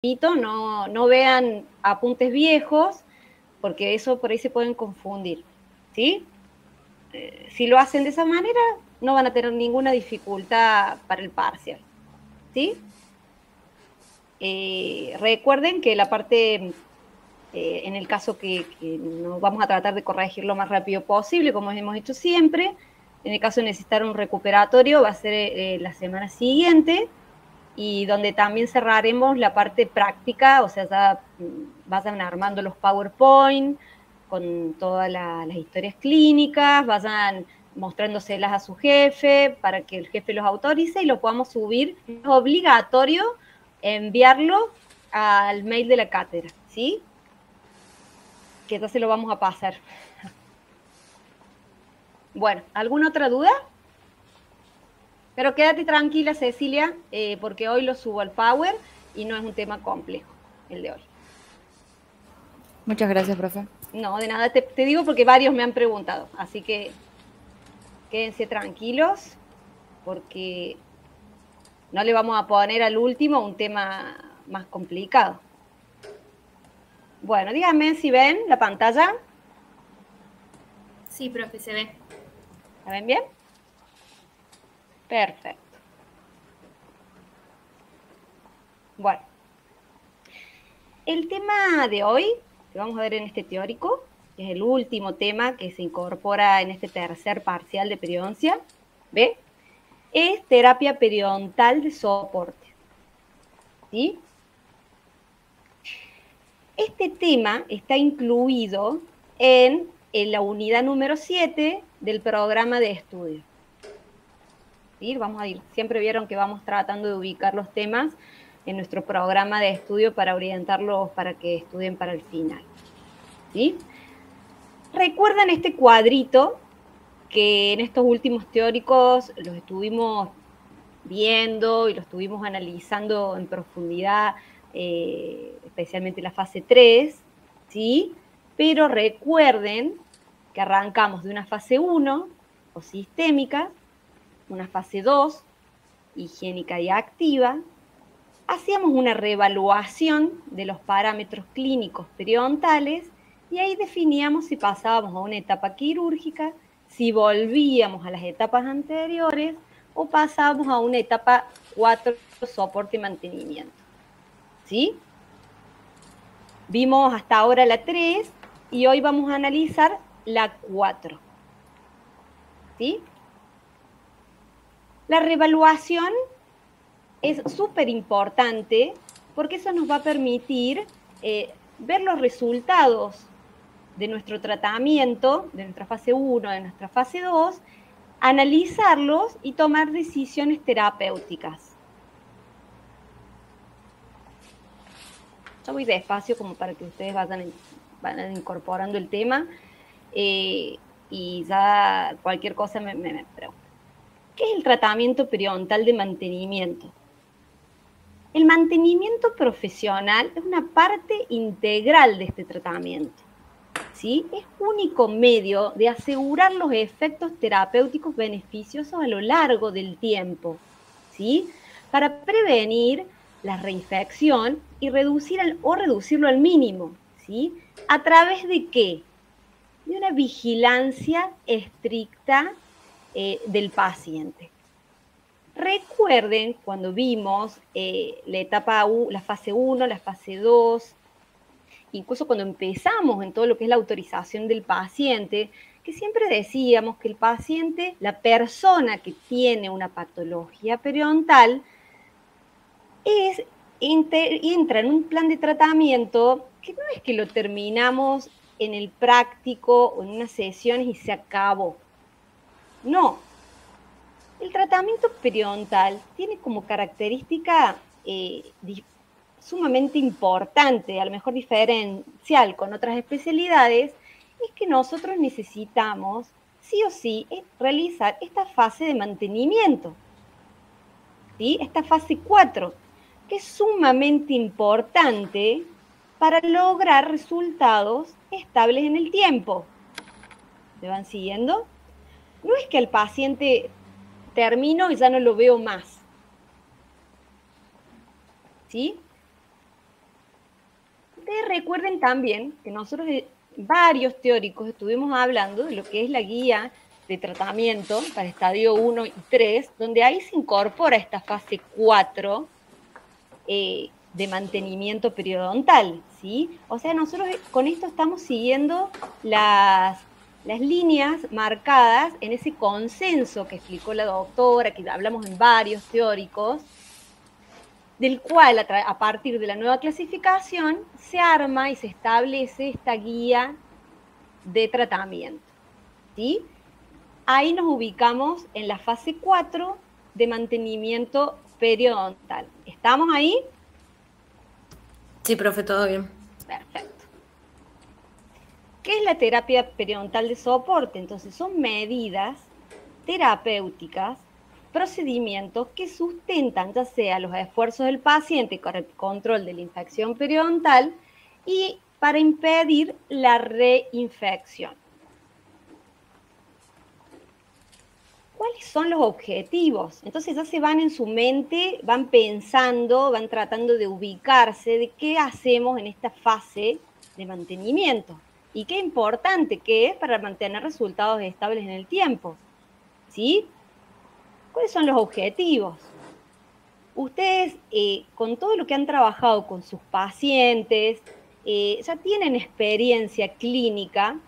no vean apuntes viejos, porque eso por ahí se pueden confundir, ¿sí? Si lo hacen de esa manera, no van a tener ninguna dificultad para el parcial, ¿sí? Recuerden que la parte, en el caso que nos vamos a tratar de corregir lo más rápido posible, como hemos hecho siempre, en el caso de necesitar un recuperatorio, va a ser la semana siguiente, y donde también cerraremos la parte práctica, o sea, ya vayan armando los PowerPoint con todas las historias clínicas, vayan mostrándoselas a su jefe para que el jefe los autorice y lo podamos subir. Es obligatorio enviarlo al mail de la cátedra, ¿sí? Que ya se lo vamos a pasar. Bueno, ¿alguna otra duda? Pero quédate tranquila, Cecilia, porque hoy lo subo al Power y no es un tema complejo el de hoy. Muchas gracias, profe. No, de nada, te digo porque varios me han preguntado, así que quédense tranquilos porque no le vamos a poner al último un tema más complicado. Bueno, díganme si ven la pantalla. Sí, profe, se ve. ¿La ven bien? Perfecto. Bueno, el tema de hoy que vamos a ver en este teórico, que es el último tema que se incorpora en este tercer parcial de periodoncia, ¿ve? Es terapia periodontal de soporte, ¿sí? Este tema está incluido en la unidad número 7 del programa de estudio. ¿Sí? Vamos a ir, siempre vieron que vamos tratando de ubicar los temas en nuestro programa de estudio para orientarlos para que estudien para el final. ¿Sí? ¿Recuerdan este cuadrito que en estos últimos teóricos los estuvimos viendo y los estuvimos analizando en profundidad, especialmente la fase 3, ¿sí? Pero recuerden que arrancamos de una fase 1, o sistémica, una fase 2, higiénica y activa, hacíamos una reevaluación de los parámetros clínicos periodontales y ahí definíamos si pasábamos a una etapa quirúrgica, si volvíamos a las etapas anteriores o pasábamos a una etapa 4, soporte y mantenimiento. ¿Sí? Vimos hasta ahora la 3 y hoy vamos a analizar la 4. ¿Sí? La reevaluación es súper importante porque eso nos va a permitir ver los resultados de nuestro tratamiento, de nuestra fase 1, de nuestra fase 2, analizarlos y tomar decisiones terapéuticas. Yo voy despacio como para que ustedes vayan incorporando el tema y ya cualquier cosa me preguntan. ¿Qué es el tratamiento periodontal de mantenimiento? El mantenimiento profesional es una parte integral de este tratamiento, ¿sí? Es único medio de asegurar los efectos terapéuticos beneficiosos a lo largo del tiempo, ¿sí? Para prevenir la reinfección y reducirlo al mínimo, ¿sí? ¿A través de qué? De una vigilancia estricta del paciente. Recuerden cuando vimos la fase 1, la fase 2, incluso cuando empezamos en todo lo que es la autorización del paciente, que siempre decíamos que el paciente, la persona que tiene una patología periodontal, entra en un plan de tratamiento que no es que lo terminamos en el práctico o en unas sesiones y se acabó. No. El tratamiento periodontal tiene como característica sumamente importante, a lo mejor diferencial con otras especialidades, es que nosotros necesitamos, sí o sí, realizar esta fase de mantenimiento, ¿sí? Esta fase 4, que es sumamente importante para lograr resultados estables en el tiempo. ¿Me van siguiendo? No es que el paciente termino y ya no lo veo más. ¿Sí? recuerden también que nosotros, varios teóricos, estuvimos hablando de lo que es la guía de tratamiento para estadio 1 y 3, donde ahí se incorpora esta fase 4 de mantenimiento periodontal, ¿sí? O sea, nosotros con esto estamos siguiendo las líneas marcadas en ese consenso que explicó la doctora, que hablamos en varios teóricos, del cual a partir de la nueva clasificación se arma y se establece esta guía de tratamiento, ¿sí? Ahí nos ubicamos en la fase 4 de mantenimiento periodontal. ¿Estamos ahí? Sí, profe, todo bien. Perfecto. ¿Qué es la terapia periodontal de soporte? Entonces, son medidas terapéuticas, procedimientos que sustentan ya sea los esfuerzos del paciente con el control de la infección periodontal y para impedir la reinfección. ¿Cuáles son los objetivos? Entonces ya se van en su mente, van pensando, van tratando de ubicarse de qué hacemos en esta fase de mantenimiento y qué importante que es para mantener resultados estables en el tiempo, ¿sí? ¿Cuáles son los objetivos? Ustedes, con todo lo que han trabajado con sus pacientes, ya tienen experiencia clínica,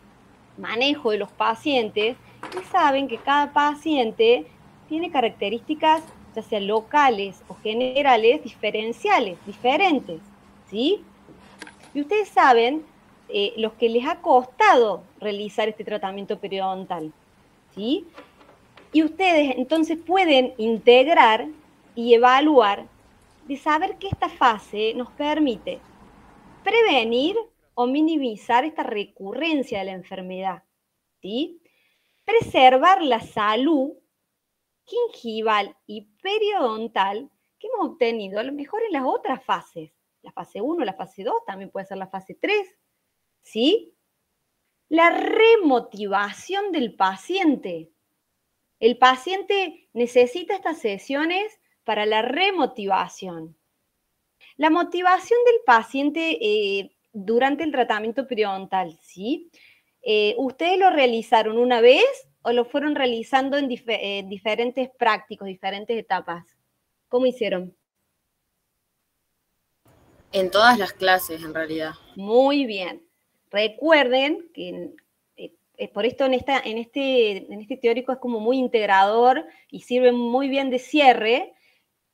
manejo de los pacientes, y saben que cada paciente tiene características, ya sean locales o generales, diferenciales, diferentes, ¿sí? Y ustedes saben los que les ha costado realizar este tratamiento periodontal, ¿sí? Y ustedes entonces pueden integrar y evaluar de saber que esta fase nos permite prevenir o minimizar esta recurrencia de la enfermedad, ¿sí? Preservar la salud gingival y periodontal que hemos obtenido a lo mejor en las otras fases. La fase 1, la fase 2, también puede ser la fase 3, ¿sí? La remotivación del paciente. El paciente necesita estas sesiones para la remotivación. La motivación del paciente durante el tratamiento periodontal, ¿sí? ¿Ustedes lo realizaron una vez o lo fueron realizando en diferentes prácticos, diferentes etapas? ¿Cómo hicieron? En todas las clases, en realidad. Muy bien. Recuerden que por esto en este teórico es como muy integrador y sirve muy bien de cierre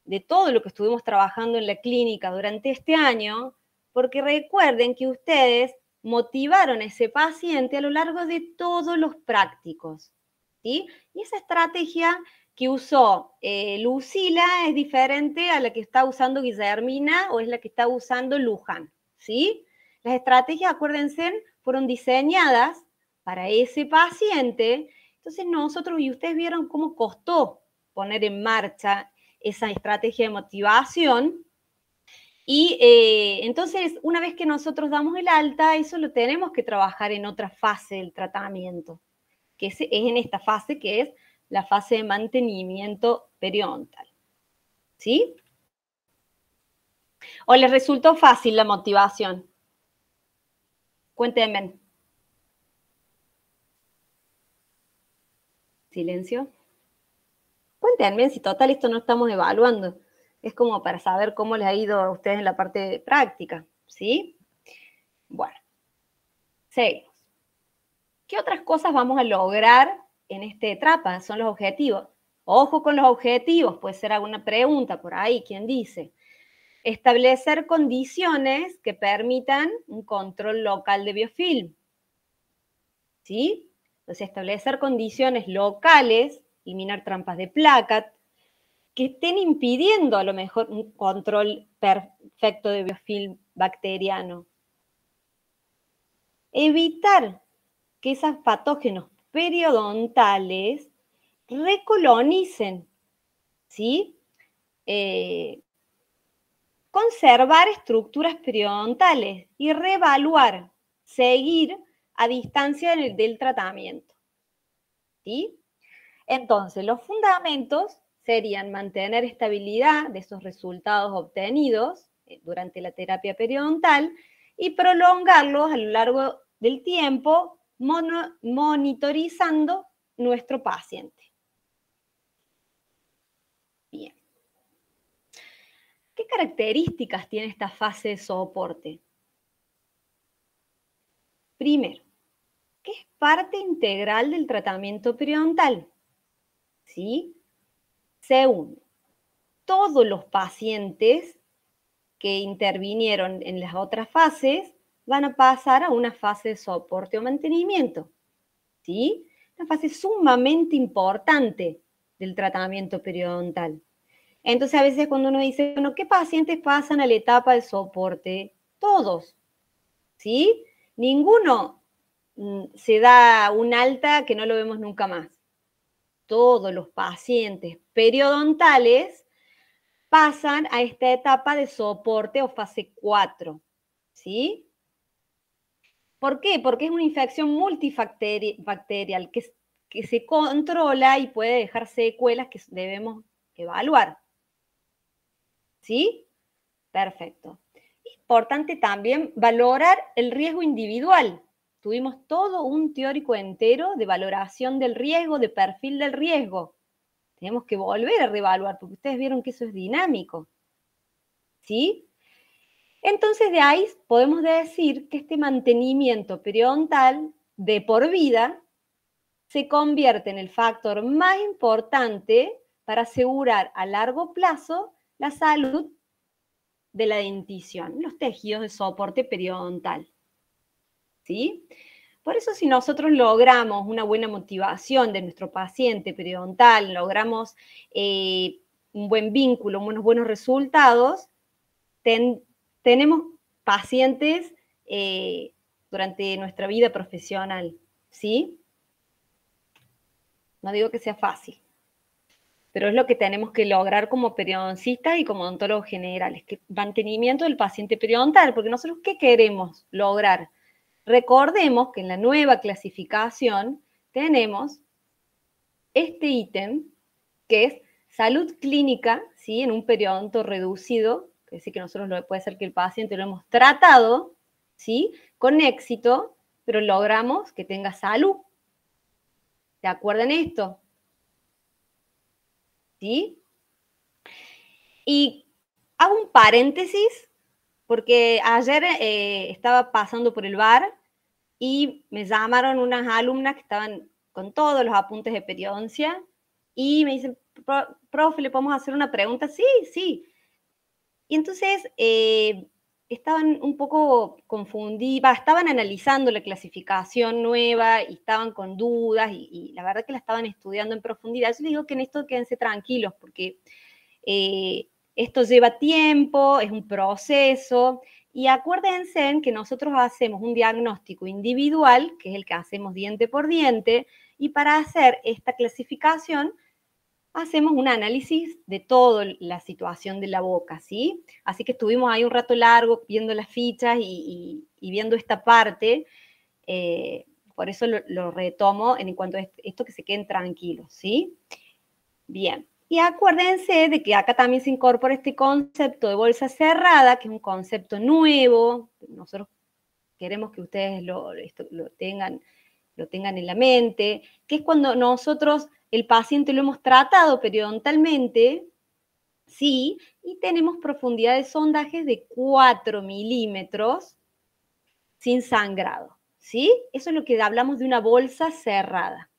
de todo lo que estuvimos trabajando en la clínica durante este año, porque recuerden que ustedes motivaron a ese paciente a lo largo de todos los prácticos, ¿sí? Y esa estrategia que usó Lucila es diferente a la que está usando Guillermina o es la que está usando Luján, ¿sí? Las estrategias, acuérdense, fueron diseñadas para ese paciente, entonces nosotros, y ustedes vieron cómo costó poner en marcha esa estrategia de motivación. Y entonces, una vez que nosotros damos el alta, eso lo tenemos que trabajar en otra fase del tratamiento, que es en esta fase que es la fase de mantenimiento periodontal. ¿Sí? ¿O les resultó fácil la motivación? Cuéntenme. Silencio. Cuéntenme, si total esto no estamos evaluando. Es como para saber cómo les ha ido a ustedes en la parte de práctica, ¿sí? Bueno, seguimos. ¿Qué otras cosas vamos a lograr en esta etapa? Son los objetivos. Ojo con los objetivos, puede ser alguna pregunta por ahí, ¿quién dice? Establecer condiciones que permitan un control local de biofilm, ¿sí? Entonces, establecer condiciones locales, eliminar trampas de placa, que estén impidiendo a lo mejor un control perfecto de biofilm bacteriano. Evitar que esos patógenos periodontales recolonicen, ¿sí? Conservar estructuras periodontales y reevaluar, seguir a distancia del tratamiento, ¿sí? Entonces, los fundamentos serían mantener estabilidad de esos resultados obtenidos durante la terapia periodontal y prolongarlos a lo largo del tiempo, monitorizando nuestro paciente. Bien. ¿Qué características tiene esta fase de soporte? Primero, que es parte integral del tratamiento periodontal. ¿Sí? Segundo, todos los pacientes que intervinieron en las otras fases van a pasar a una fase de soporte o mantenimiento. ¿Sí? Una fase sumamente importante del tratamiento periodontal. Entonces, a veces cuando uno dice, bueno, ¿qué pacientes pasan a la etapa de soporte? Todos, ¿sí? Ninguno se da un alta que no lo vemos nunca más. Todos los pacientes periodontales pasan a esta etapa de soporte o fase 4, ¿sí? ¿Por qué? Porque es una infección multifactorial que se controla y puede dejar secuelas que debemos evaluar. ¿Sí? Perfecto. Importante también valorar el riesgo individual. Tuvimos todo un teórico entero de valoración del riesgo, de perfil del riesgo. Tenemos que volver a reevaluar, porque ustedes vieron que eso es dinámico. ¿Sí? Entonces, de ahí podemos decir que este mantenimiento periodontal de por vida se convierte en el factor más importante para asegurar a largo plazo la salud de la dentición, los tejidos de soporte periodontal. ¿Sí? Por eso, si nosotros logramos una buena motivación de nuestro paciente periodontal, logramos un buen vínculo, unos buenos resultados, tenemos pacientes durante nuestra vida profesional, ¿sí? No digo que sea fácil, pero es lo que tenemos que lograr como periodoncistas y como odontólogos generales, que mantenimiento del paciente periodontal, porque nosotros, ¿qué queremos lograr? Recordemos que en la nueva clasificación tenemos este ítem, que es salud clínica, ¿sí? En un periodonto reducido, es decir, que nosotros puede ser que el paciente lo hemos tratado, ¿sí? Con éxito, pero logramos que tenga salud. ¿Se acuerdan esto? ¿Sí? Y hago un paréntesis, porque ayer estaba pasando por el bar y me llamaron unas alumnas que estaban con todos los apuntes de periodoncia y me dicen, profe, ¿le podemos hacer una pregunta? Sí, sí. Y entonces estaban un poco confundidas, estaban analizando la clasificación nueva y estaban con dudas y la verdad que la estaban estudiando en profundidad. Yo les digo que en esto quédense tranquilos porque esto lleva tiempo, es un proceso. Y acuérdense que nosotros hacemos un diagnóstico individual, que es el que hacemos diente por diente, y para hacer esta clasificación hacemos un análisis de toda la situación de la boca, ¿sí? Así que estuvimos ahí un rato largo viendo las fichas y viendo esta parte, por eso lo retomo en cuanto a esto, que se queden tranquilos, ¿sí? Bien. Y acuérdense de que acá también se incorpora este concepto de bolsa cerrada, que es un concepto nuevo. Nosotros queremos que ustedes lo tengan en la mente, que es cuando nosotros, el paciente lo hemos tratado periodontalmente, sí, y tenemos profundidad de sondajes de 4 milímetros sin sangrado, ¿sí? Eso es lo que hablamos de una bolsa cerrada.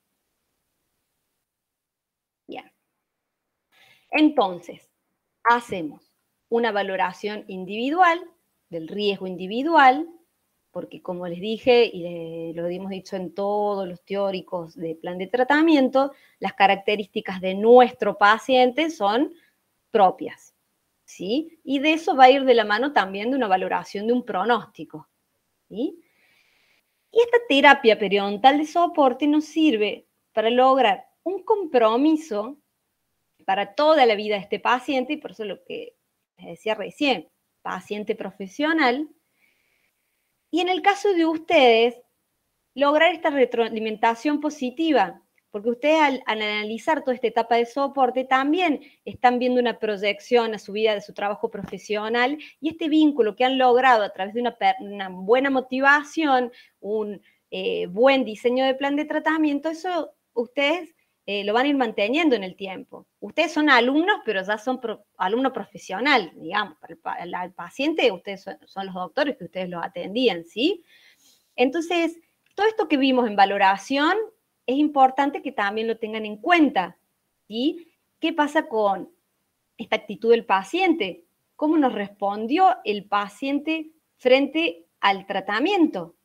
Bien. Entonces, hacemos una valoración individual del riesgo individual, porque como les dije y lo hemos dicho en todos los teóricos de plan de tratamiento, las características de nuestro paciente son propias, ¿sí? Y de eso va a ir de la mano también de una valoración de un pronóstico, ¿sí? Y esta terapia periodontal de soporte nos sirve para lograr un compromiso para toda la vida de este paciente, y por eso lo que les decía recién, paciente profesional. Y en el caso de ustedes, lograr esta retroalimentación positiva, Porque ustedes al analizar toda esta etapa de soporte también están viendo una proyección a su vida de su trabajo profesional y este vínculo que han logrado a través de una buena motivación, un buen diseño de plan de tratamiento, eso ustedes lo van a ir manteniendo en el tiempo. Ustedes son alumnos, pero ya son alumno profesional, digamos, para el paciente ustedes son los doctores que ustedes los atendían, ¿sí? Entonces, todo esto que vimos en valoración es importante que también lo tengan en cuenta, ¿sí? ¿Qué pasa con esta actitud del paciente? ¿Cómo nos respondió el paciente frente al tratamiento?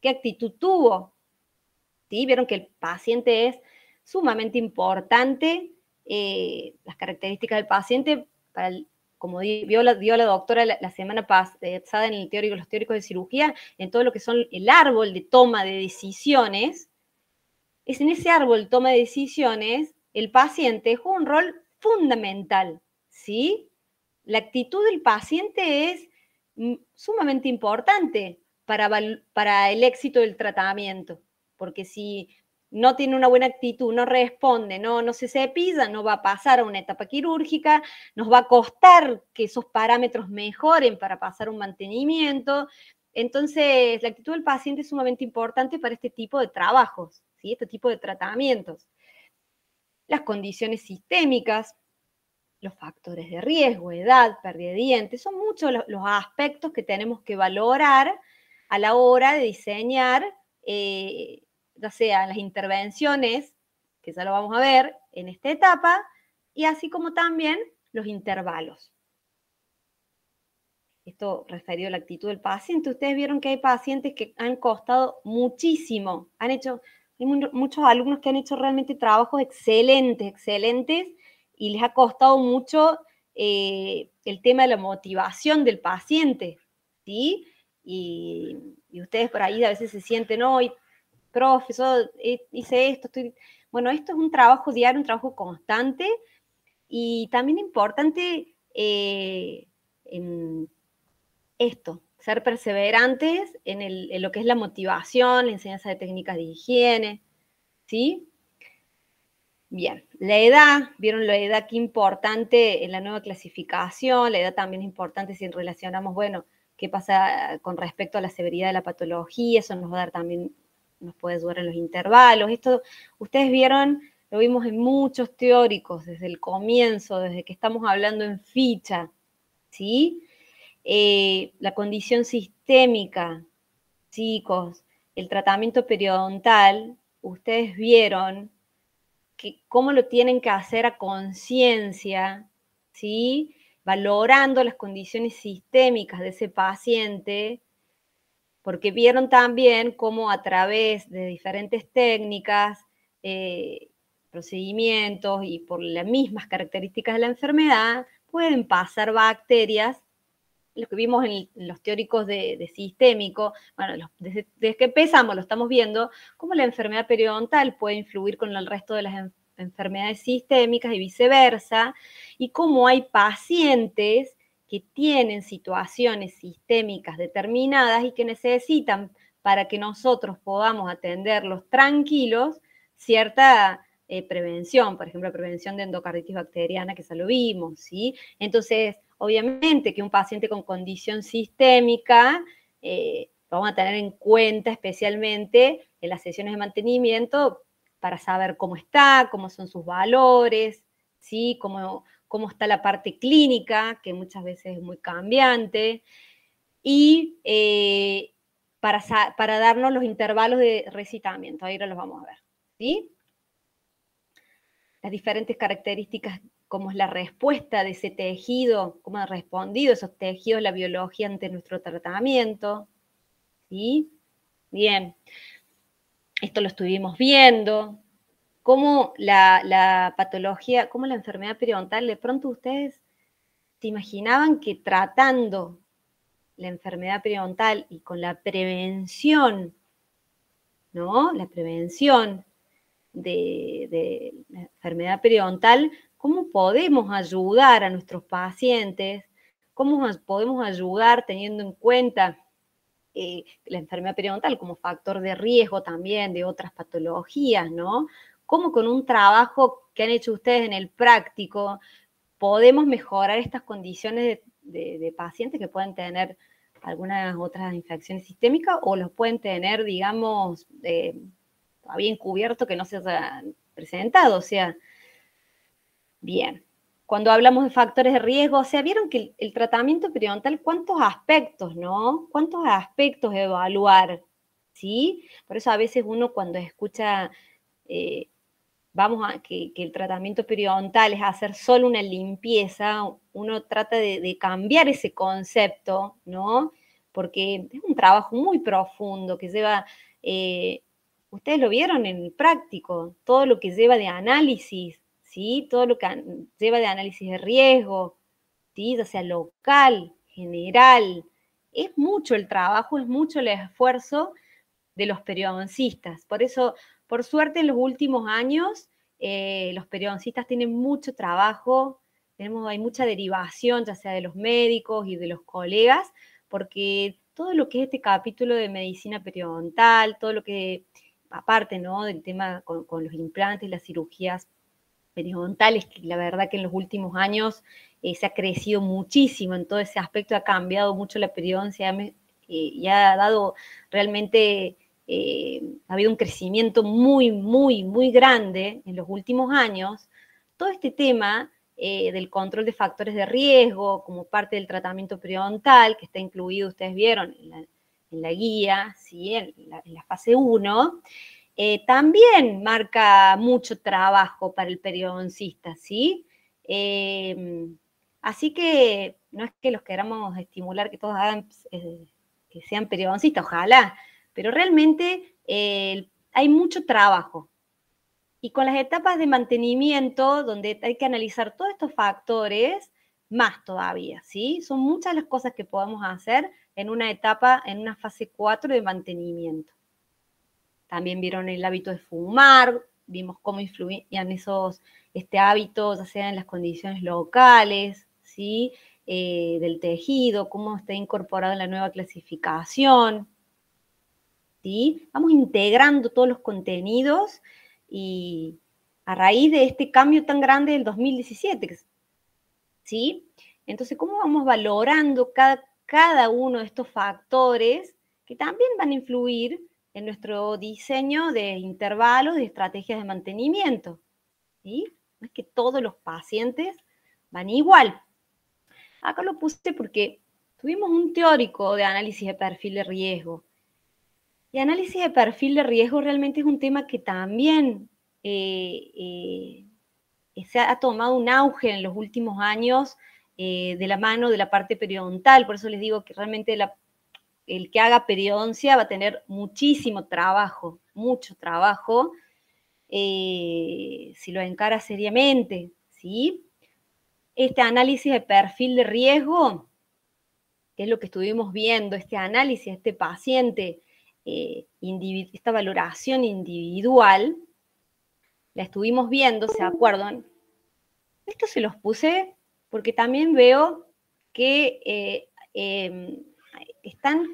¿Qué actitud tuvo? ¿Sí? Vieron que el paciente es sumamente importante, las características del paciente, como dio la doctora la semana pasada en los teóricos de cirugía, en todo lo que son el árbol de toma de decisiones, es en ese árbol de toma de decisiones, el paciente juega un rol fundamental, ¿sí? La actitud del paciente es sumamente importante para el éxito del tratamiento, porque si no tiene una buena actitud, no responde, no se cepilla, no va a pasar a una etapa quirúrgica, nos va a costar que esos parámetros mejoren para pasar a un mantenimiento. Entonces, la actitud del paciente es sumamente importante para este tipo de trabajos, ¿sí? Este tipo de tratamientos. Las condiciones sistémicas, los factores de riesgo, edad, pérdida de dientes, son muchos los aspectos que tenemos que valorar a la hora de diseñar, ya sea las intervenciones, que ya lo vamos a ver en esta etapa, y así como también los intervalos. Esto referido a la actitud del paciente. Ustedes vieron que hay pacientes que han costado muchísimo, hay muchos alumnos que han hecho realmente trabajos excelentes, y les ha costado mucho el tema de la motivación del paciente, ¿sí? Y ustedes por ahí a veces se sienten, hoy, profesor, hice esto, Bueno, esto es un trabajo diario, un trabajo constante, y también importante en esto, ser perseverantes en lo que es la motivación, la enseñanza de técnicas de higiene, ¿sí? Bien, la edad, vieron la edad qué importante en la nueva clasificación, la edad también es importante si relacionamos, bueno, qué pasa con respecto a la severidad de la patología, eso nos va a dar también, nos puede ayudar en los intervalos. Esto, ustedes vieron, lo vimos en muchos teóricos desde el comienzo, desde que estamos hablando en ficha, ¿sí? La condición sistémica, chicos, el tratamiento periodontal, ustedes vieron cómo lo tienen que hacer a conciencia, ¿sí? Valorando las condiciones sistémicas de ese paciente, porque vieron también cómo a través de diferentes técnicas, procedimientos y por las mismas características de la enfermedad, pueden pasar bacterias, lo que vimos en los teóricos de sistémico, bueno, desde que empezamos lo estamos viendo, cómo la enfermedad periodontal puede influir con el resto de las enfermedades sistémicas y viceversa, y cómo hay pacientes que tienen situaciones sistémicas determinadas y que necesitan, para que nosotros podamos atenderlos tranquilos, cierta prevención, por ejemplo, prevención de endocarditis bacteriana, que ya lo vimos, ¿sí? Entonces, obviamente que un paciente con condición sistémica lo vamos a tener en cuenta especialmente en las sesiones de mantenimiento para saber cómo está, cómo son sus valores, ¿sí? Cómo está la parte clínica, que muchas veces es muy cambiante, y para darnos los intervalos de recitamiento. Ahora los vamos a ver, ¿sí? Las diferentes características, cómo es la respuesta de ese tejido, cómo han respondido esos tejidos, la biología ante nuestro tratamiento, ¿sí? Bien, esto lo estuvimos viendo, cómo la patología, cómo la enfermedad periodontal, de pronto ustedes se imaginaban que tratando la enfermedad periodontal y con la prevención, ¿no? La prevención de la enfermedad periodontal, ¿cómo podemos ayudar a nuestros pacientes? ¿Cómo podemos ayudar teniendo en cuenta la enfermedad periodontal como factor de riesgo también de otras patologías, ¿no? cómo con un trabajo que han hecho ustedes en el práctico podemos mejorar estas condiciones de pacientes que pueden tener algunas otras infecciones sistémicas o los pueden tener, digamos, todavía encubierto que no se haya presentado. O sea, bien. Cuando hablamos de factores de riesgo, o sea, vieron que el tratamiento periodontal, ¿cuántos aspectos, no? ¿Cuántos aspectos evaluar? ¿Sí? Por eso a veces uno cuando escucha, que el tratamiento periodontal es hacer solo una limpieza, uno trata de cambiar ese concepto, ¿no? Porque es un trabajo muy profundo que lleva, ustedes lo vieron en el práctico, todo lo que lleva de análisis, ¿sí? Todo lo que lleva de análisis de riesgo, ¿sí? Ya sea local, general. Es mucho el trabajo, es mucho el esfuerzo de los periodoncistas. Por eso, por suerte, en los últimos años, los periodoncistas tienen mucho trabajo, hay mucha derivación, ya sea de los médicos y de los colegas, porque todo lo que es este capítulo de medicina periodontal, todo lo que, aparte, ¿no?, del tema con los implantes y las cirugías periodontales, que la verdad que en los últimos años se ha crecido muchísimo en todo ese aspecto, ha cambiado mucho la periodoncia y ha dado realmente, ha habido un crecimiento muy, muy, muy grande en los últimos años. Todo este tema del control de factores de riesgo como parte del tratamiento periodontal, que está incluido, ustedes vieron, en la guía, ¿sí? en la fase 1, también marca mucho trabajo para el periodoncista, ¿sí? Así que no es que los queramos estimular que todos hagan, que sean periodoncistas, ojalá, pero realmente hay mucho trabajo. Y con las etapas de mantenimiento, donde hay que analizar todos estos factores, más todavía, ¿sí? Son muchas las cosas que podemos hacer en una etapa, en una fase 4 de mantenimiento. También vieron el hábito de fumar, vimos cómo influían esos hábitos, ya sea en las condiciones locales, ¿sí? Del tejido, cómo está incorporado en la nueva clasificación, ¿sí? Vamos integrando todos los contenidos y a raíz de este cambio tan grande del 2017, ¿sí? Entonces, ¿cómo vamos valorando cada uno de estos factores que también van a influir en nuestro diseño de intervalos, de estrategias de mantenimiento? ¿Sí? No es que todos los pacientes van igual. Acá lo puse porque tuvimos un teórico de análisis de perfil de riesgo. Y análisis de perfil de riesgo realmente es un tema que también se ha tomado un auge en los últimos años de la mano de la parte periodontal. Por eso les digo que realmente el que haga periodoncia va a tener muchísimo trabajo, mucho trabajo, si lo encara seriamente, ¿sí? Este análisis de perfil de riesgo, que es lo que estuvimos viendo, este análisis, este paciente, esta valoración individual, la estuvimos viendo, ¿se acuerdan? Esto se los puse porque también veo que están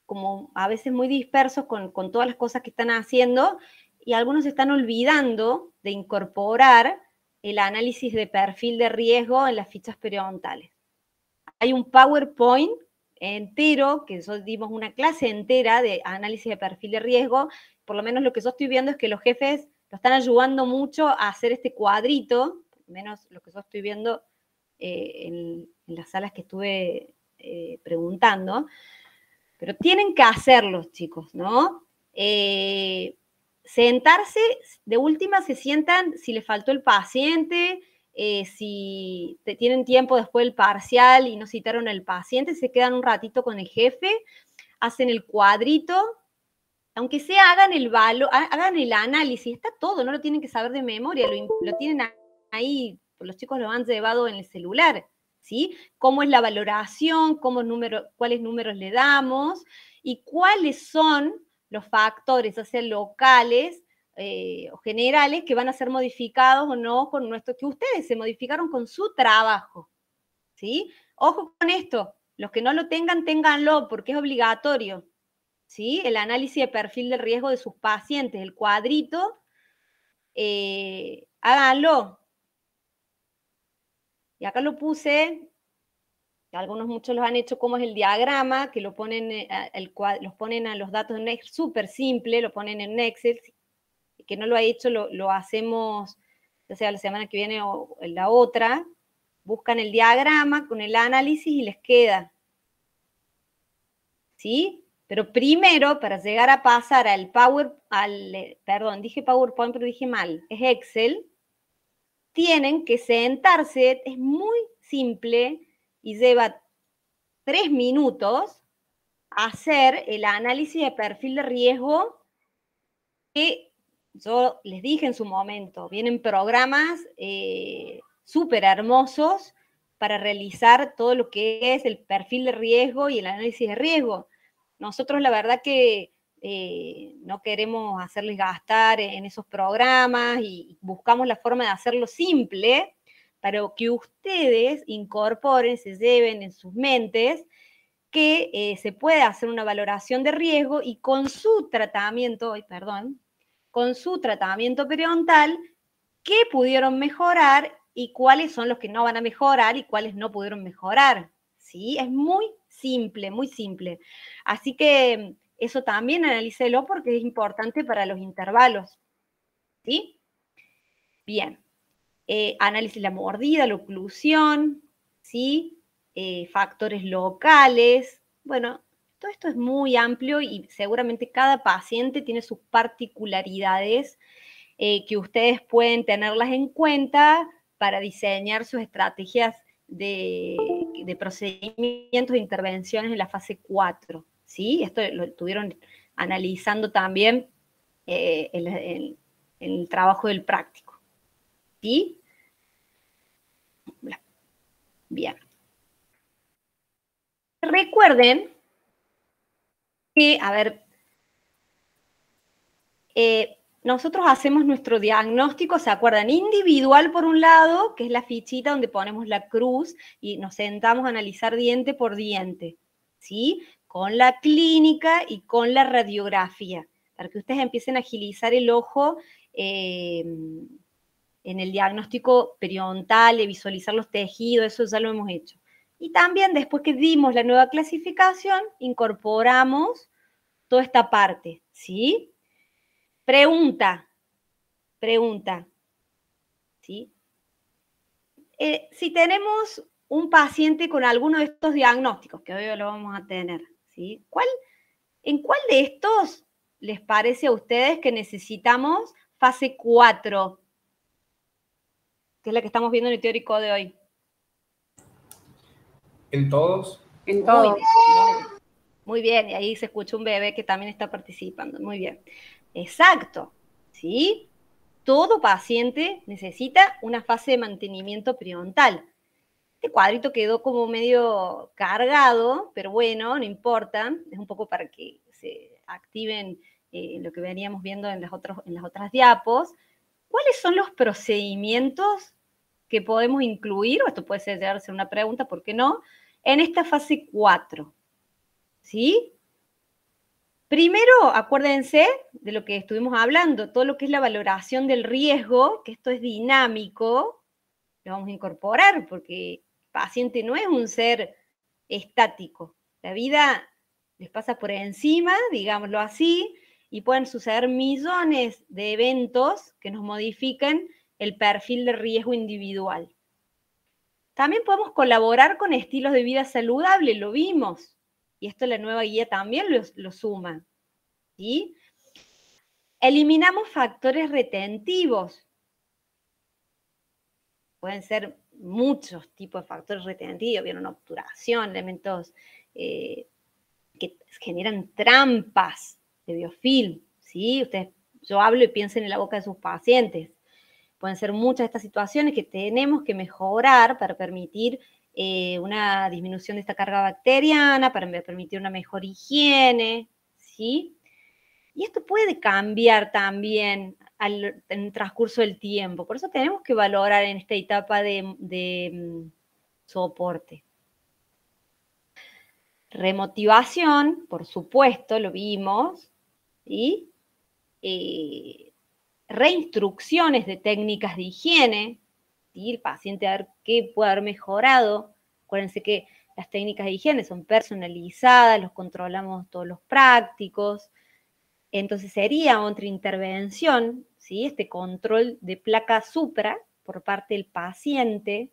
como a veces muy dispersos con todas las cosas que están haciendo y algunos están olvidando de incorporar el análisis de perfil de riesgo en las fichas periodontales. Hay un PowerPoint entero, que nosotros dimos una clase entera de análisis de perfil de riesgo. Por lo menos lo que yo estoy viendo es que los jefes lo están ayudando mucho a hacer este cuadrito, por lo menos lo que yo estoy viendo en las salas que estuve preguntando. Pero tienen que hacerlo, chicos, ¿no? Sentarse, de última se sientan si les faltó el paciente, si tienen tiempo después del parcial y no citaron al paciente, se quedan un ratito con el jefe, hacen el cuadrito, aunque sea hagan el análisis, está todo, no lo tienen que saber de memoria, lo tienen ahí, los chicos lo han llevado en el celular, ¿sí? Cómo es la valoración, cuáles números le damos y cuáles son los factores, ya sean locales o generales, que van a ser modificados o no con que ustedes se modificaron con su trabajo, ¿sí? Ojo con esto, los que no lo tengan, ténganlo, porque es obligatorio, ¿sí? El análisis de perfil de riesgo de sus pacientes, el cuadrito, háganlo. Y acá lo puse, muchos los han hecho como es el diagrama, que lo ponen, los ponen a los datos en Excel, súper simple, lo ponen en Excel. Que no lo ha hecho, lo hacemos, ya sea la semana que viene o en la otra. Buscan el diagrama con el análisis y les queda. ¿Sí? Pero primero, para llegar a pasar perdón, dije PowerPoint, pero dije mal, es Excel, tienen que sentarse, es muy simple y lleva 3 minutos hacer el análisis de perfil de riesgo que yo les dije en su momento, vienen programas súper hermosos para realizar todo lo que es el perfil de riesgo y el análisis de riesgo. Nosotros la verdad que no queremos hacerles gastar en esos programas y buscamos la forma de hacerlo simple para que ustedes incorporen, se lleven en sus mentes que se puede hacer una valoración de riesgo y con su tratamiento, con su tratamiento periodontal, qué pudieron mejorar y cuáles son los que no van a mejorar y cuáles no pudieron mejorar. ¿Sí? Es muy simple, muy simple. Así que eso también analícelo porque es importante para los intervalos. ¿Sí? Bien. Análisis de la mordida, la oclusión, ¿sí? Factores locales. Bueno, todo esto es muy amplio y seguramente cada paciente tiene sus particularidades que ustedes pueden tenerlas en cuenta para diseñar sus estrategias de procedimientos de intervenciones en la fase 4. ¿Sí? Esto lo estuvieron analizando también en el trabajo del práctico. ¿Sí? Bien. Recuerden que, a ver, nosotros hacemos nuestro diagnóstico, ¿se acuerdan? Individual por un lado, que es la fichita donde ponemos la cruz y nos sentamos a analizar diente por diente, ¿sí? Con la clínica y con la radiografía, para que ustedes empiecen a agilizar el ojo en el diagnóstico periodontal, de visualizar los tejidos, eso ya lo hemos hecho. Y también después que dimos la nueva clasificación, incorporamos toda esta parte, ¿sí? Pregunta, ¿sí? Si tenemos un paciente con alguno de estos diagnósticos, que hoy lo vamos a tener, ¿sí? ¿En cuál de estos les parece a ustedes que necesitamos fase 4? Que es la que estamos viendo en el teórico de hoy. ¿En todos? En todo. Muy bien, y ahí se escucha un bebé que también está participando. Muy bien. Exacto, ¿sí? Todo paciente necesita una fase de mantenimiento periodontal. Este cuadrito quedó como medio cargado, pero bueno, no importa. Es un poco para que se activen lo que veníamos viendo en las otras diapos. ¿Cuáles son los procedimientos que podemos incluir? O esto puede llegar a ser una pregunta, ¿por qué no? En esta fase 4. ¿Sí? Primero, acuérdense de lo que estuvimos hablando, todo lo que es la valoración del riesgo, que esto es dinámico, lo vamos a incorporar porque el paciente no es un ser estático. La vida les pasa por encima, digámoslo así, y pueden suceder millones de eventos que nos modifiquen el perfil de riesgo individual. También podemos colaborar con estilos de vida saludable, lo vimos, y esto la nueva guía también lo suma. ¿Sí? Eliminamos factores retentivos. Pueden ser muchos tipos de factores retentivos, viene una obturación, elementos que generan trampas de biofilm, ¿sí? Yo hablo y piensen en la boca de sus pacientes. Pueden ser muchas de estas situaciones que tenemos que mejorar para permitir una disminución de esta carga bacteriana, para permitir una mejor higiene, ¿sí? Y esto puede cambiar también en el transcurso del tiempo. Por eso tenemos que valorar en esta etapa de soporte. Remotivación, por supuesto, lo vimos, ¿sí? reinstrucciones de técnicas de higiene, ¿sí? El paciente a ver qué puede haber mejorado. Acuérdense que las técnicas de higiene son personalizadas, los controlamos todos los prácticos. Entonces sería otra intervención, ¿sí? Este control de placa supra por parte del paciente.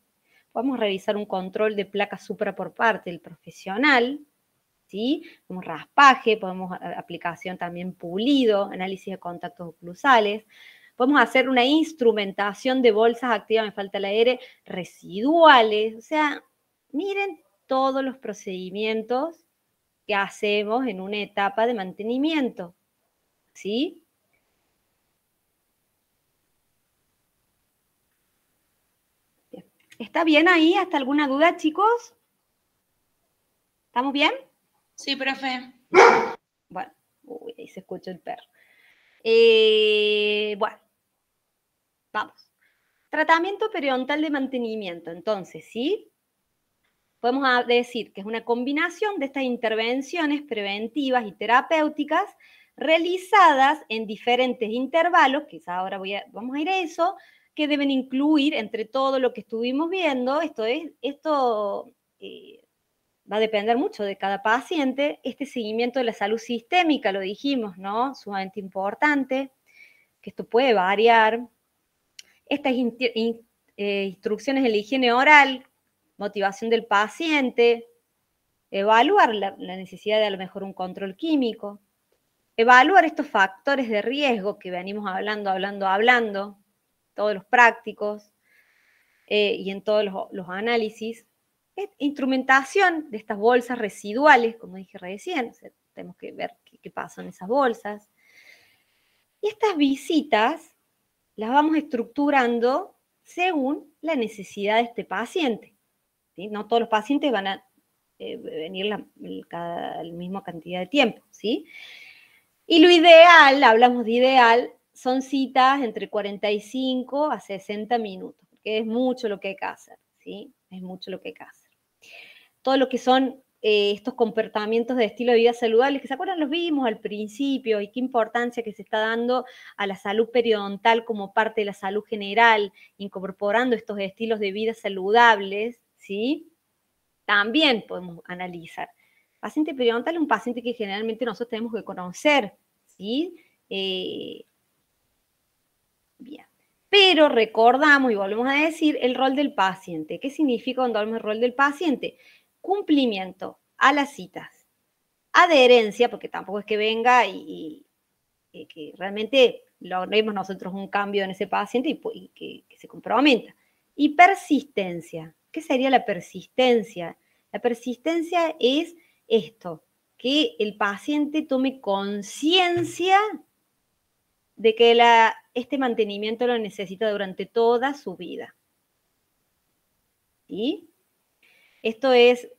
Podemos revisar un control de placa supra por parte del profesional, ¿sí? Como raspaje, podemos aplicación también pulido, análisis de contactos oclusales. Podemos hacer una instrumentación de bolsas activas, me falta el aire, residuales. O sea, miren todos los procedimientos que hacemos en una etapa de mantenimiento, ¿sí? Bien. ¿Está bien ahí? ¿Hasta alguna duda, chicos? ¿Estamos bien? Sí, profe. Bueno, uy, ahí se escucha el perro. Bueno, vamos. Tratamiento periodontal de mantenimiento. Entonces, ¿sí? Podemos decir que es una combinación de estas intervenciones preventivas y terapéuticas realizadas en diferentes intervalos, quizás ahora vamos a ir a eso, que deben incluir entre todo lo que estuvimos viendo, esto va a depender mucho de cada paciente, este seguimiento de la salud sistémica, lo dijimos, ¿no? Sumamente importante, que esto puede variar. Estas instrucciones en la higiene oral, motivación del paciente, evaluar la necesidad de a lo mejor un control químico, evaluar estos factores de riesgo que venimos hablando, todos los prácticos y en todos los análisis, instrumentación de estas bolsas residuales, como dije recién, o sea, tenemos que ver qué pasa en esas bolsas. Y estas visitas las vamos estructurando según la necesidad de este paciente, ¿sí? No todos los pacientes van a venir la misma cantidad de tiempo, ¿sí? Y lo ideal, hablamos de ideal, son citas entre 45 a 60 minutos, porque es mucho lo que hay que hacer, ¿sí? Es mucho lo que hay que hacer. Todo lo que son estos comportamientos de estilo de vida saludables, que se acuerdan, los vimos al principio, y qué importancia que se está dando a la salud periodontal como parte de la salud general, incorporando estos estilos de vida saludables, ¿sí? También podemos analizar. Paciente periodontal es un paciente que generalmente nosotros tenemos que conocer, ¿sí? Bien. Pero recordamos y volvemos a decir el rol del paciente. ¿Qué significa cuando hablamos del rol del paciente? Cumplimiento a las citas. Adherencia, porque tampoco es que venga y que realmente logremos nosotros un cambio en ese paciente y que se comprometa. Y persistencia. ¿Qué sería la persistencia? La persistencia es esto, que el paciente tome conciencia de que este mantenimiento lo necesita durante toda su vida. ¿Sí? Esto es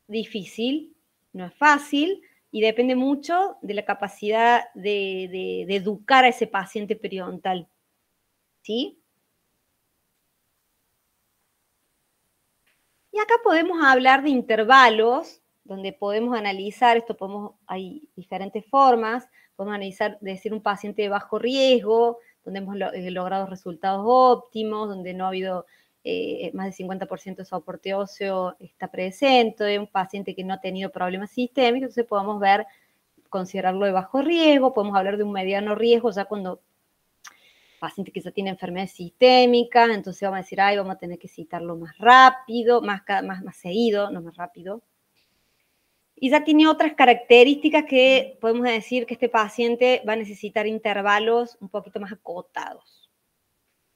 difícil, no es fácil, y depende mucho de la capacidad de educar a ese paciente periodontal. ¿Sí? Y acá podemos hablar de intervalos, donde podemos analizar, hay diferentes formas, podemos analizar, decir un paciente de bajo riesgo, donde hemos logrado resultados óptimos, donde no ha habido más del 50% de soporte óseo está presente, un paciente que no ha tenido problemas sistémicos, entonces podemos considerarlo de bajo riesgo, podemos hablar de un mediano riesgo, ya cuando paciente que ya tiene enfermedades sistémicas, entonces vamos a decir, vamos a tener que citarlo más rápido, más seguido, no más rápido. Y ya tiene otras características que podemos decir que este paciente va a necesitar intervalos un poquito más acotados.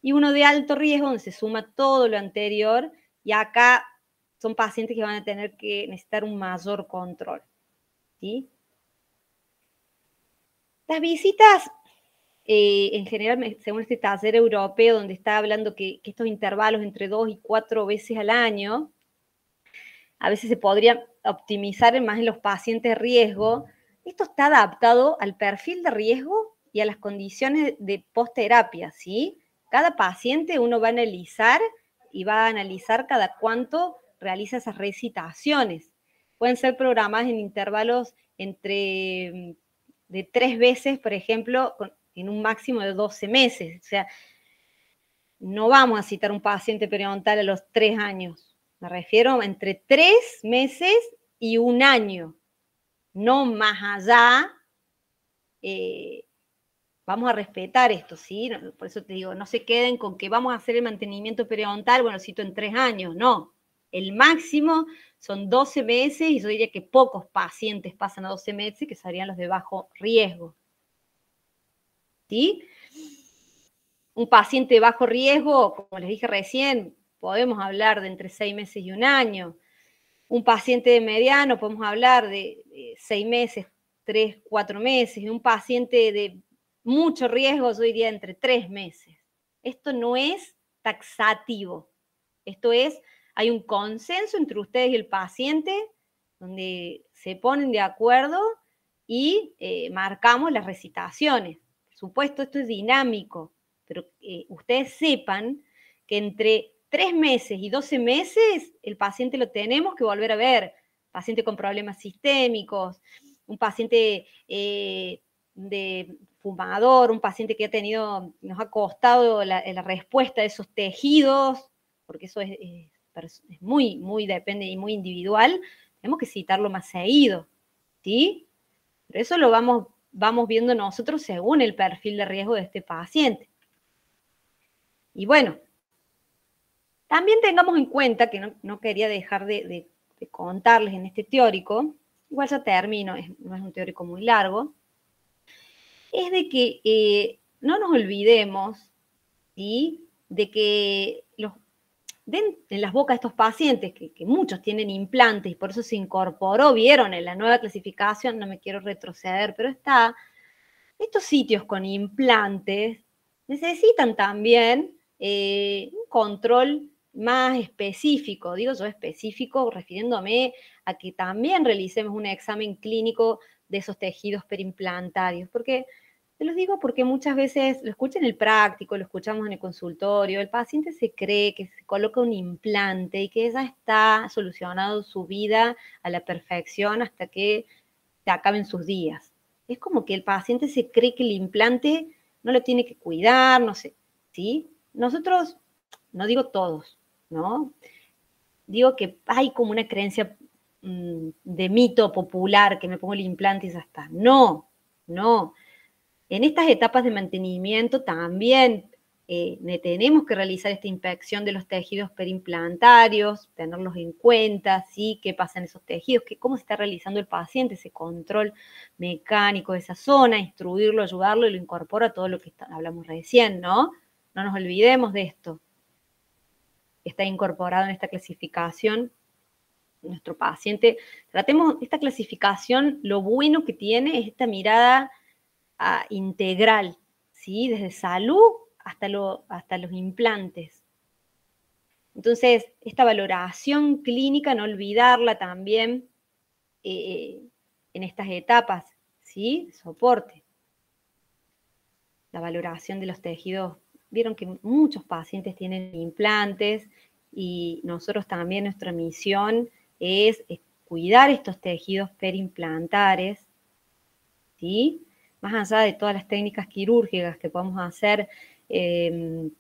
Y uno de alto riesgo, donde se suma todo lo anterior, y acá son pacientes que van a tener que necesitar un mayor control. ¿Sí? Las visitas, en general, según este taller europeo, donde está hablando que estos intervalos entre 2 y 4 veces al año, a veces se podría optimizar más en los pacientes de riesgo. Esto está adaptado al perfil de riesgo y a las condiciones de post-terapia, ¿sí? Cada paciente uno va a analizar y va a analizar cada cuánto realiza esas recitaciones. Pueden ser programadas en intervalos de 3 veces, por ejemplo, en un máximo de 12 meses. O sea, no vamos a citar un paciente periodontal a los 3 años. Me refiero a entre 3 meses y 1 año. No más allá. Vamos a respetar esto, ¿sí? Por eso te digo, no se queden con que vamos a hacer el mantenimiento periodontal, bueno, cito en 3 años, no. El máximo son 12 meses y yo diría que pocos pacientes pasan a 12 meses, que serían los de bajo riesgo. ¿Sí? Un paciente de bajo riesgo, como les dije recién, podemos hablar de entre 6 meses y 1 año. Un paciente de mediano, podemos hablar de 6 meses, 3, 4 meses. Un paciente de mucho riesgo, yo diría entre 3 meses. Esto no es taxativo. Esto es, hay un consenso entre ustedes y el paciente, donde se ponen de acuerdo y marcamos las recitaciones. Por supuesto, esto es dinámico, pero ustedes sepan que entre 3 meses y 12 meses el paciente lo tenemos que volver a ver. Paciente con problemas sistémicos, un paciente de fumador, un paciente que ha tenido, nos ha costado la respuesta de esos tejidos, porque eso es muy depende y muy individual, tenemos que citarlo más seguido, ¿sí? Pero eso lo vamos viendo nosotros según el perfil de riesgo de este paciente. Y bueno, también tengamos en cuenta, que no quería dejar de contarles en este teórico, igual ya termino, no es un teórico muy largo, es de que no nos olvidemos, ¿sí?, de que en las bocas de estos pacientes, que muchos tienen implantes y por eso se incorporó, vieron en la nueva clasificación, no me quiero retroceder, pero está, estos sitios con implantes necesitan también un control más específico, digo yo específico, refiriéndome a que también realicemos un examen clínico de esos tejidos perimplantarios, porque te los digo porque muchas veces lo escuchan en el práctico, lo escuchamos en el consultorio, el paciente se cree que se coloca un implante y que ya está solucionado su vida a la perfección hasta que se acaben sus días. Es como que el paciente se cree que el implante no lo tiene que cuidar, no sé, ¿sí? Nosotros, no digo todos, ¿no? Digo que hay como una creencia de mito popular que me pongo el implante y ya está. No, no. En estas etapas de mantenimiento también tenemos que realizar esta inspección de los tejidos perimplantarios, tenerlos en cuenta, ¿sí? ¿Qué pasa en esos tejidos? ¿Cómo se está realizando el paciente? Ese control mecánico de esa zona, instruirlo, ayudarlo y lo incorpora a todo lo que hablamos recién, ¿no? No nos olvidemos de esto. Está incorporado en esta clasificación nuestro paciente. Tratemos esta clasificación, lo bueno que tiene es esta mirada integral, ¿sí? Desde salud hasta los implantes. Entonces, esta valoración clínica, no olvidarla también en estas etapas, ¿sí? Soporte. La valoración de los tejidos. Vieron que muchos pacientes tienen implantes y nosotros también, nuestra misión es cuidar estos tejidos perimplantares, ¿sí? Más allá de todas las técnicas quirúrgicas que podemos hacer de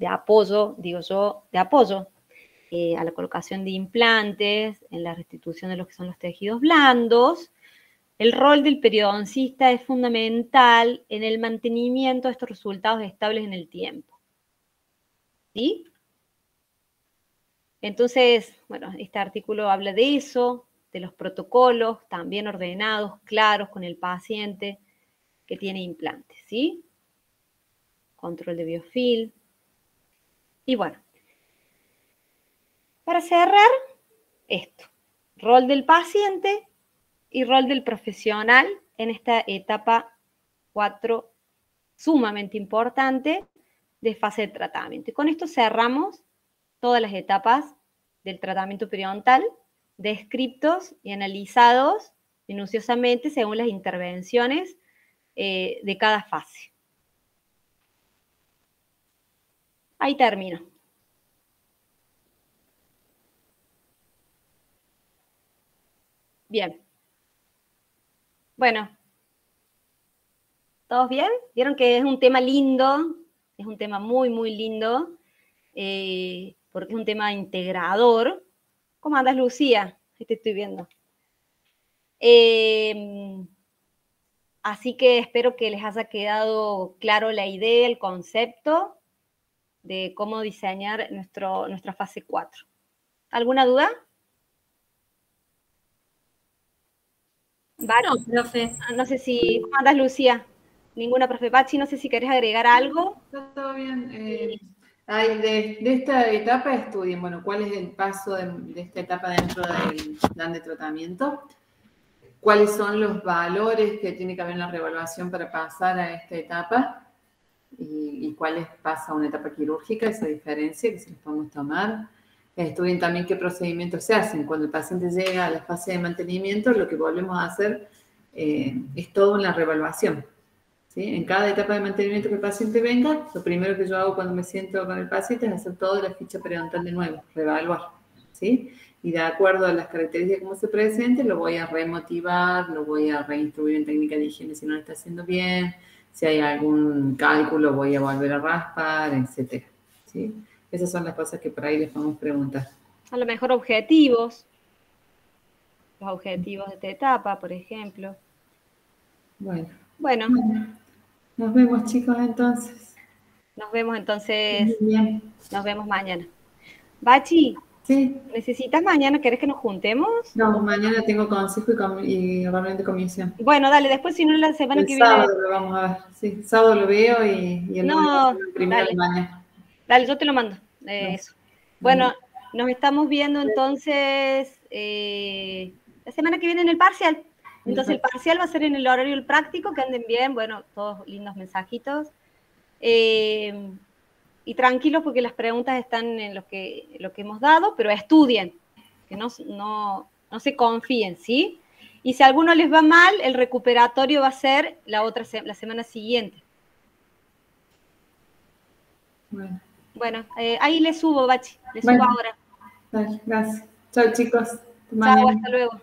apoyo, digo yo, de apoyo a la colocación de implantes, en la restitución de lo que son los tejidos blandos, el rol del periodoncista es fundamental en el mantenimiento de estos resultados estables en el tiempo. ¿Sí? Entonces, bueno, este artículo habla de eso, de los protocolos también ordenados, claros con el paciente que tiene implantes, ¿sí? Control de biofilm. Y bueno, para cerrar, esto, rol del paciente y rol del profesional en esta etapa 4 sumamente importante de fase de tratamiento. Y con esto cerramos todas las etapas del tratamiento periodontal, descritos y analizados minuciosamente según las intervenciones de cada fase. Ahí termino. Bien. Bueno, ¿Todos bien? Vieron que es un tema lindo, es un tema muy, muy lindo, porque es un tema integrador. ¿Cómo andas, Lucía? Ahí te estoy viendo. Así que espero que les haya quedado claro la idea, el concepto de cómo diseñar nuestra fase 4. ¿Alguna duda? No, profe. No sé si... ¿Cómo andas, Lucía? Ninguna, profe Bachi, no sé si querés agregar algo. Está todo bien. De esta etapa estudien, bueno, cuál es el paso de esta etapa dentro del plan de tratamiento, cuáles son los valores que tiene que haber en la reevaluación para pasar a esta etapa y cuáles pasa a una etapa quirúrgica, esa diferencia que se les podemos tomar. Estudien también qué procedimientos se hacen. Cuando el paciente llega a la fase de mantenimiento, lo que volvemos a hacer es todo en la reevaluación. ¿Sí? En cada etapa de mantenimiento que el paciente venga, lo primero que yo hago cuando me siento con el paciente es hacer toda la ficha periodontal de nuevo, reevaluar, ¿sí? Y de acuerdo a las características como se presente, lo voy a remotivar, lo voy a reinstruir en técnica de higiene si no lo está haciendo bien, si hay algún cálculo voy a volver a raspar, etcétera, ¿sí? Esas son las cosas que por ahí les podemos preguntar. A lo mejor objetivos. Los objetivos de esta etapa, por ejemplo. Bueno. Nos vemos, chicos, entonces. Nos vemos entonces. Bien. Nos vemos mañana. Bachi, sí. ¿Necesitas mañana? ¿Querés que nos juntemos? No, mañana tengo consejo y realmente comisión. Bueno, dale, después si no la semana que viene. El sábado lo vamos a ver. Sí, sábado lo veo y el lunes primero de mañana. Dale, yo te lo mando. Eso. Bueno, nos estamos viendo entonces la semana que viene en el parcial. Entonces el parcial va a ser en el horario del práctico, que anden bien, bueno, todos lindos mensajitos. Y tranquilos porque las preguntas están en lo que hemos dado, pero estudien, que no se confíen, ¿sí? Y si a alguno les va mal, el recuperatorio va a ser la semana siguiente. Bueno, ahí les subo, Bachi, les subo ahora. Gracias. Chao, chicos. Chao, hasta luego.